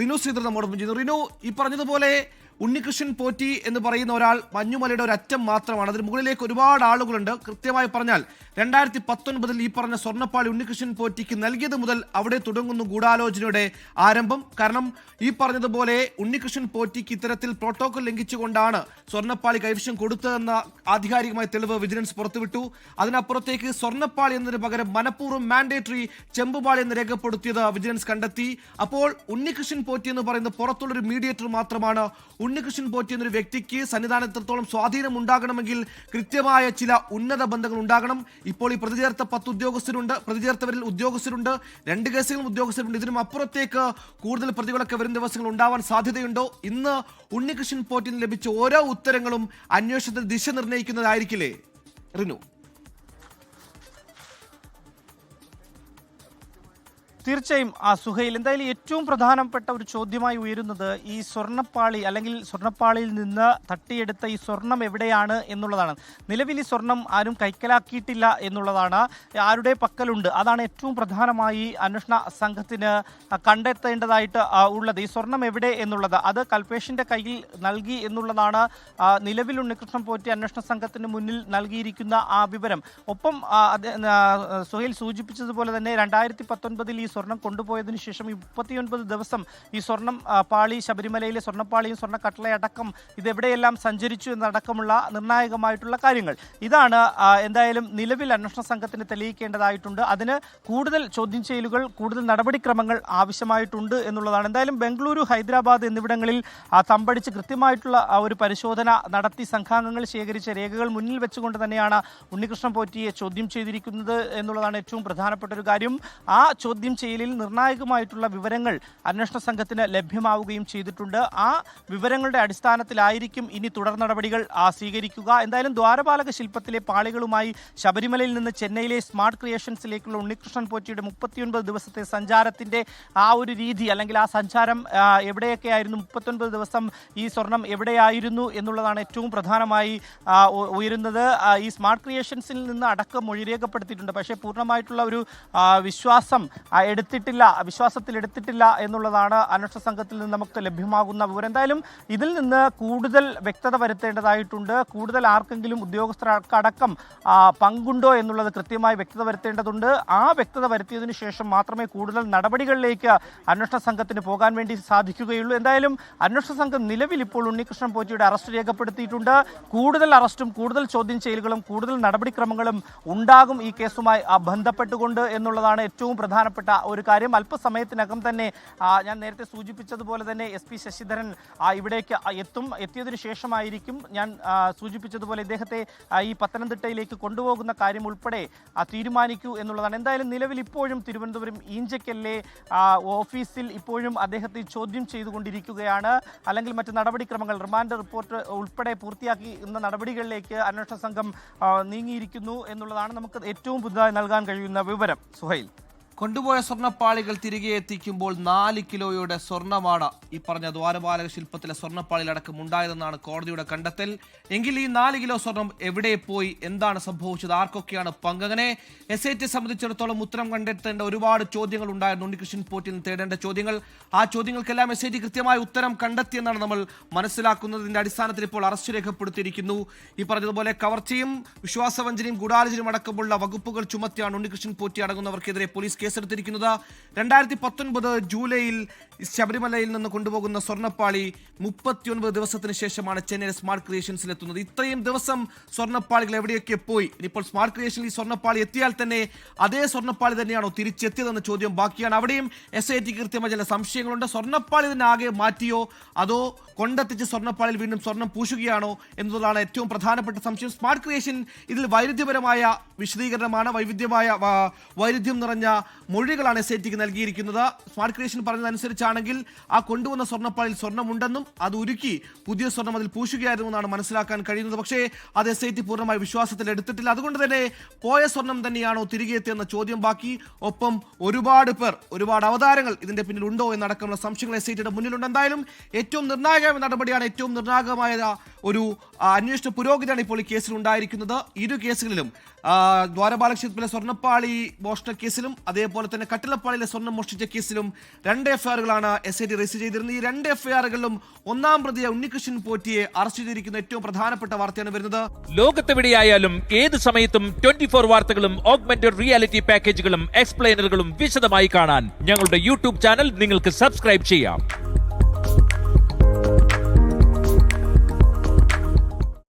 റിനു ശ്രീധർ നമ്മോടൊപ്പം ചെയ്യുന്നു. റിനു, ഈ പറഞ്ഞതുപോലെ ഉണ്ണികൃഷ്ണൻ പോറ്റി എന്ന് പറയുന്ന ഒരാൾ മഞ്ഞുമലയുടെ ഒരു അറ്റം മാത്രമാണ്. അതിന് മുകളിലേക്ക് ഒരുപാട് ആളുകളുണ്ട്. കൃത്യമായി പറഞ്ഞാൽ 2019 ഈ പറഞ്ഞ സ്വർണ്ണപ്പാളി ഉണ്ണികൃഷ്ണൻ പോറ്റിക്ക് നൽകിയത് മുതൽ അവിടെ തുടങ്ങുന്നു ഗൂഢാലോചനയുടെ ആരംഭം. കാരണം ഈ പറഞ്ഞതുപോലെ ഉണ്ണികൃഷ്ണൻ പോറ്റിക്ക് ഇത്തരത്തിൽ പ്രോട്ടോകോൾ ലംഘിച്ചുകൊണ്ടാണ് സ്വർണ്ണപ്പാളി കൈവശം കൊടുത്തതെന്ന ആധികാരികമായ തെളിവ് വിജിലൻസ് പുറത്തുവിട്ടു. അതിനപ്പുറത്തേക്ക് സ്വർണ്ണപ്പാളി എന്നതിന് പകരം മനഃപൂർവ്വം മാൻഡേറ്ററി ചെമ്പുപാളി എന്ന് രേഖപ്പെടുത്തിയത് വിജിലൻസ് കണ്ടെത്തി. അപ്പോൾ ഉണ്ണികൃഷ്ണൻ പോറ്റി എന്ന് പറയുന്ന പുറത്തുള്ളൊരു മീഡിയേറ്റർ മാത്രമാണ്. ഉണ്ണികൃഷ്ണൻ പോറ്റി എന്നൊരു വ്യക്തിക്ക് സന്നിധാനത്തോളം സ്വാധീനം ഉണ്ടാകണമെങ്കിൽ കൃത്യമായ ചില ഉന്നത ബന്ധങ്ങൾ ഉണ്ടാകണം. ഇപ്പോൾ ഈ പ്രതിചേർത്ത 10 ഉദ്യോഗസ്ഥരുണ്ട്, പ്രതിചേർത്തവരിൽ ഉദ്യോഗസ്ഥരുണ്ട്, 2 കേസുകളും ഉദ്യോഗസ്ഥരുണ്ട്. ഇതിനും അപ്പുറത്തേക്ക് കൂടുതൽ പ്രതികളൊക്കെ വരും ദിവസങ്ങൾ ഉണ്ടാവാൻ സാധ്യതയുണ്ടോ? ഇന്ന് ഉണ്ണികൃഷ്ണൻ പോറ്റിന് ലഭിച്ച ഓരോ ഉത്തരങ്ങളും അന്വേഷണത്തിൽ ദിശ നിർണ്ണയിക്കുന്നതായിരിക്കില്ലേ റിനു? തീർച്ചയായും സുഹൈൽ, എന്തായാലും ഏറ്റവും പ്രധാനപ്പെട്ട ഒരു ചോദ്യമായി ഉയരുന്നത് ഈ സ്വർണ്ണപ്പാളി അല്ലെങ്കിൽ സ്വർണ്ണപ്പാളിയിൽ നിന്ന് തട്ടിയെടുത്ത ഈ സ്വർണം എവിടെയാണ് എന്നുള്ളതാണ്. നിലവിൽ ഈ സ്വർണം ആരും കൈക്കലാക്കിയിട്ടില്ല എന്നുള്ളതാണ്, ആരുടെ പക്കലുണ്ട്, അതാണ് ഏറ്റവും പ്രധാനമായി അന്വേഷണ സംഘത്തിന് കണ്ടെത്തേണ്ടതായിട്ട് ഉള്ളത്. ഈ സ്വർണം എവിടെ എന്നുള്ളത്, അത് കൽപേഷിന്റെ കയ്യിൽ നൽകി എന്നുള്ളതാണ് നിലവിൽ ഉണ്ണികൃഷ്ണൻ പോറ്റി അന്വേഷണ സംഘത്തിന് മുന്നിൽ നൽകിയിരിക്കുന്ന ആ വിവരം. ഒപ്പം സുഹൈൽ സൂചിപ്പിച്ചതുപോലെ തന്നെ 2019 ഈ സ്വർണം കൊണ്ടുപോയതിനു ശേഷം 39 ദിവസം ഈ സ്വർണം പാളി, ശബരിമലയിലെ സ്വർണ്ണപ്പാളിയും സ്വർണ്ണ കട്ടളയടക്കം ഇതെവിടെയെല്ലാം സഞ്ചരിച്ചു എന്നടക്കമുള്ള നിർണായകമായിട്ടുള്ള കാര്യങ്ങൾ. ഇതാണ് എന്തായാലും നിലവിൽ അന്വേഷണ സംഘത്തിന് തെളിയിക്കേണ്ടതായിട്ടുണ്ട്. അതിന് കൂടുതൽ ചോദ്യം ചെയ്യലുകൾ, കൂടുതൽ നടപടിക്രമങ്ങൾ ആവശ്യമായിട്ടുണ്ട് എന്നുള്ളതാണ്. എന്തായാലും ബംഗളൂരു, ഹൈദരാബാദ് എന്നിവിടങ്ങളിൽ തമ്പടിച്ച് കൃത്യമായിട്ടുള്ള ഒരു പരിശോധന നടത്തി സംഘാംഗങ്ങൾ ശേഖരിച്ച രേഖകൾ മുന്നിൽ വെച്ചുകൊണ്ട് തന്നെയാണ് ഉണ്ണികൃഷ്ണൻ പോറ്റിയെ ചോദ്യം ചെയ്തിരിക്കുന്നത് എന്നുള്ളതാണ് ഏറ്റവും പ്രധാനപ്പെട്ട ഒരു കാര്യം. ആ ചോദ്യം ചെയ്യലിൽ നിർണായകമായിട്ടുള്ള വിവരങ്ങൾ അന്വേഷണ സംഘത്തിന് ലഭ്യമാവുകയും ചെയ്തിട്ടുണ്ട്. ആ വിവരങ്ങളുടെ അടിസ്ഥാനത്തിലായിരിക്കും ഇനി തുടർ നടപടികൾ സ്വീകരിക്കുക. എന്തായാലും ദ്വാരപാലക ശില്പത്തിലെ പാളികളുമായി ശബരിമലയിൽ നിന്ന് ചെന്നൈയിലെ സ്മാർട്ട് ക്രിയേഷൻസിലേക്കുള്ള ഉണ്ണികൃഷ്ണൻ പോറ്റിയുടെ 39 ദിവസത്തെ സഞ്ചാരത്തിന്റെ ആ ഒരു രീതി, അല്ലെങ്കിൽ ആ സഞ്ചാരം എവിടെയൊക്കെയായിരുന്നു, 39 ദിവസം ഈ സ്വർണം എവിടെയായിരുന്നു എന്നുള്ളതാണ് ഏറ്റവും പ്രധാനമായി ഉയരുന്നത്. ഈ സ്മാർട്ട് ക്രിയേഷൻസിൽ നിന്ന് അടക്കം മൊഴി രേഖപ്പെടുത്തിയിട്ടുണ്ട്. പക്ഷേ പൂർണ്ണമായിട്ടുള്ള ഒരു വിശ്വാസത്തിൽ എടുത്തിട്ടില്ല എന്നുള്ളതാണ് അന്വേഷണ സംഘത്തിൽ നിന്ന് നമുക്ക് ലഭ്യമാകുന്ന വിവരം. എന്തായാലും ഇതിൽ നിന്ന് കൂടുതൽ വ്യക്തത വരുത്തേണ്ടതായിട്ടുണ്ട്. കൂടുതൽ ആർക്കെങ്കിലും ഉദ്യോഗസ്ഥർക്കടക്കം പങ്കുണ്ടോ എന്നുള്ളത് കൃത്യമായി വ്യക്തത വരുത്തേണ്ടതുണ്ട്. ആ വ്യക്തത വരുത്തിയതിനു ശേഷം മാത്രമേ കൂടുതൽ നടപടികളിലേക്ക് അന്വേഷണ സംഘത്തിന് പോകാൻ വേണ്ടി സാധിക്കുകയുള്ളൂ. എന്തായാലും അന്വേഷണ സംഘം നിലവിൽ ഇപ്പോൾ ഉണ്ണികൃഷ്ണൻ പോറ്റിയുടെ അറസ്റ്റ് രേഖപ്പെടുത്തിയിട്ടുണ്ട്. കൂടുതൽ അറസ്റ്റും കൂടുതൽ ചോദ്യം ചെയ്യലുകളും കൂടുതൽ നടപടിക്രമങ്ങളും ഉണ്ടാകും ഈ കേസുമായി ബന്ധപ്പെട്ടുകൊണ്ട് എന്നുള്ളതാണ് ഏറ്റവും പ്രധാനപ്പെട്ട ഒരു കാര്യം. അല്പസമയത്തിനകം തന്നെ ഞാൻ നേരത്തെ സൂചിപ്പിച്ചതുപോലെ തന്നെ SP ശശിധരൻ ഇവിടേക്ക് എത്തിയതിനു ശേഷമായിരിക്കും ഞാൻ സൂചിപ്പിച്ചതുപോലെ ഇദ്ദേഹത്തെ ഈ പത്തനംതിട്ടയിലേക്ക് കൊണ്ടുപോകുന്ന കാര്യം ഉൾപ്പെടെ തീരുമാനിക്കൂ എന്നുള്ളതാണ്. എന്തായാലും നിലവിൽ ഇപ്പോഴും തിരുവനന്തപുരം ഈഞ്ചക്കലിലെ ഓഫീസിൽ ഇപ്പോഴും അദ്ദേഹത്തെ ചോദ്യം ചെയ്തുകൊണ്ടിരിക്കുകയാണ്. അല്ലെങ്കിൽ മറ്റ് നടപടിക്രമങ്ങൾ, റിമാൻഡ് റിപ്പോർട്ട് ഉൾപ്പെടെ പൂർത്തിയാക്കി എന്ന നടപടികളിലേക്ക് അന്വേഷണ സംഘം നീങ്ങിയിരിക്കുന്നു എന്നുള്ളതാണ് നമുക്ക് ഏറ്റവും പുതുതായി നൽകാൻ കഴിയുന്ന വിവരം. സുഹൈൽ, കൊണ്ടുപോയ സ്വർണ്ണപ്പാളികൾ തിരികെ എത്തിക്കുമ്പോൾ 4 കിലോയുടെ സ്വർണ്ണമാണ് ഈ പറഞ്ഞ ദ്വാരപാലക ശില്പത്തിലെ സ്വർണ്ണപ്പാളിലടക്കം ഉണ്ടായതെന്നാണ് കോടതിയുടെ കണ്ടെത്തൽ. എങ്കിൽ ഈ 4 കിലോ സ്വർണം എവിടെ പോയി, എന്താണ് സംഭവിച്ചത്, ആർക്കൊക്കെയാണ് പങ്ക്? അങ്ങനെ SIT സംബന്ധിച്ചിടത്തോളം ഉത്തരം കണ്ടെത്തേണ്ട ഒരുപാട് ചോദ്യങ്ങൾ ഉണ്ടായിരുന്നു. ഉണ്ണികൃഷ്ണൻ പോറ്റിൽ നിന്ന് തേടേണ്ട ചോദ്യങ്ങൾ, ആ ചോദ്യങ്ങൾക്കെല്ലാം SIT കൃത്യമായ ഉത്തരം കണ്ടെത്തിയെന്നാണ് നമ്മൾ മനസ്സിലാക്കുന്നതിന്റെ അടിസ്ഥാനത്തിൽ ഇപ്പോൾ അറസ്റ്റ് രേഖപ്പെടുത്തിയിരിക്കുന്നു. ഈ പറഞ്ഞതുപോലെ കവർച്ചയും വിശ്വാസവഞ്ചനയും ഗൂഢാലോചനയും അടക്കമുള്ള വകുപ്പുകൾ ചുമത്തിയാണ് ഉണ്ണികൃഷ്ണൻ പോറ്റി അടങ്ങുന്നവർക്കെതിരെ പോലീസ് കേസെടുത്തിരിക്കുന്നത്. 2019 ജൂലൈയിൽ ശബരിമലയിൽ നിന്ന് കൊണ്ടുപോകുന്ന സ്വർണ്ണപ്പാളി 39 ദിവസത്തിന് ശേഷമാണ് ചെന്നൈയിലെ സ്മാർട്ട് ക്രിയേഷൻസിൽ എത്തുന്നത്. ഇത്രയും ദിവസം സ്വർണ്ണപ്പാളികൾ എവിടെയൊക്കെ പോയി? ഇനിയിപ്പോൾ സ്മാർട്ട് ക്രിയേഷനിൽ ഈ സ്വർണ്ണപ്പാളി എത്തിയാൽ തന്നെ അതേ സ്വർണ്ണപ്പാളി തന്നെയാണോ തിരിച്ചെത്തിയതെന്ന ചോദ്യം ബാക്കിയാണ്. അവിടെയും SIT കൃത്യമായ ചില സംശയങ്ങളുണ്ട്. സ്വർണ്ണപ്പാളി തന്നെ ആകെ മാറ്റിയോ അതോ കൊണ്ടെത്തിച്ച് സ്വർണ്ണപ്പാളിൽ വീണ്ടും സ്വർണം പൂശുകയാണോ എന്നതാണ് ഏറ്റവും പ്രധാനപ്പെട്ട സംശയം. സ്മാർട്ട് ക്രിയേഷൻ ഇതിൽ വൈരുദ്ധ്യപരമായ വിശദീകരണമാണ്, വൈരുദ്ധ്യം നിറഞ്ഞ മൊഴികളാണ് SITക്ക് നൽകിയിരിക്കുന്നത്. സ്മാർട്ട് ക്രിയേഷൻ പറഞ്ഞതനുസരിച്ചാണെങ്കിൽ ആ കൊണ്ടുവന്ന സ്വർണ്ണപ്പാളിൽ സ്വർണ്ണമുണ്ടെന്നും അത് ഉരുക്കി പുതിയ സ്വർണം അതിൽ പൂശുകയായിരുന്നു എന്നാണ് മനസ്സിലാക്കാൻ കഴിയുന്നത്. പക്ഷേ അത് SIT പൂർണ്ണമായി വിശ്വാസത്തിൽ എടുത്തിട്ടില്ല. അതുകൊണ്ട് തന്നെ പോയ സ്വർണം തന്നെയാണോ തിരികെ എത്തിയെന്ന ചോദ്യം ബാക്കി. ഒപ്പം ഒരുപാട് പേർ, ഒരുപാട് അവതാരങ്ങൾ ഇതിന്റെ പിന്നിലുണ്ടോ എന്നടക്കമുള്ള സംശയങ്ങൾ SITയുടെ മുന്നിലുണ്ട്. എന്തായാലും ഏറ്റവും നിർണായകമായ നടപടിയാണ്, ഏറ്റവും നിർണായകമായ ഒരു അന്വേഷണ പുരോഗതിയാണ് ഇപ്പോൾ ഈ കേസിൽ ഉണ്ടായിരിക്കുന്നത്. ഇരു കേസുകളിലും ദ്വാരപാലക ശില്പത്തിലെ സ്വർണ്ണപ്പാളി മോഷണ കേസിലും അതേപോലെ തന്നെ കട്ടിലപ്പാളിയിലെ സ്വർണ്ണം മോഷ്ടിച്ച കേസിലും 2 FIRകൾ എഫ്ഐആറുകളാണ് SIT രജിസ്റ്റർ ചെയ്തിരുന്നത്. ഈ 2 എഫ്ഐആറുകളിലും ഒന്നാം പ്രതിയെ ഉണ്ണികൃഷ്ണൻ പോറ്റിയെ അറസ്റ്റ് ചെയ്തിരിക്കുന്ന ഏറ്റവും പ്രധാനപ്പെട്ട വാർത്തയാണ് വരുന്നത്. ലോകത്തെവിടെയായാലും ഏത് സമയത്തും 24 വാർത്തകളും ഓഗ്മെന്റഡ് റിയാലിറ്റി പാക്കേജുകളും എക്സ്പ്ലെയിനറുകളും വിശദമായി കാണാൻ ഞങ്ങളുടെ യൂട്യൂബ് ചാനൽ നിങ്ങൾക്ക് സബ്സ്ക്രൈബ് ചെയ്യാം.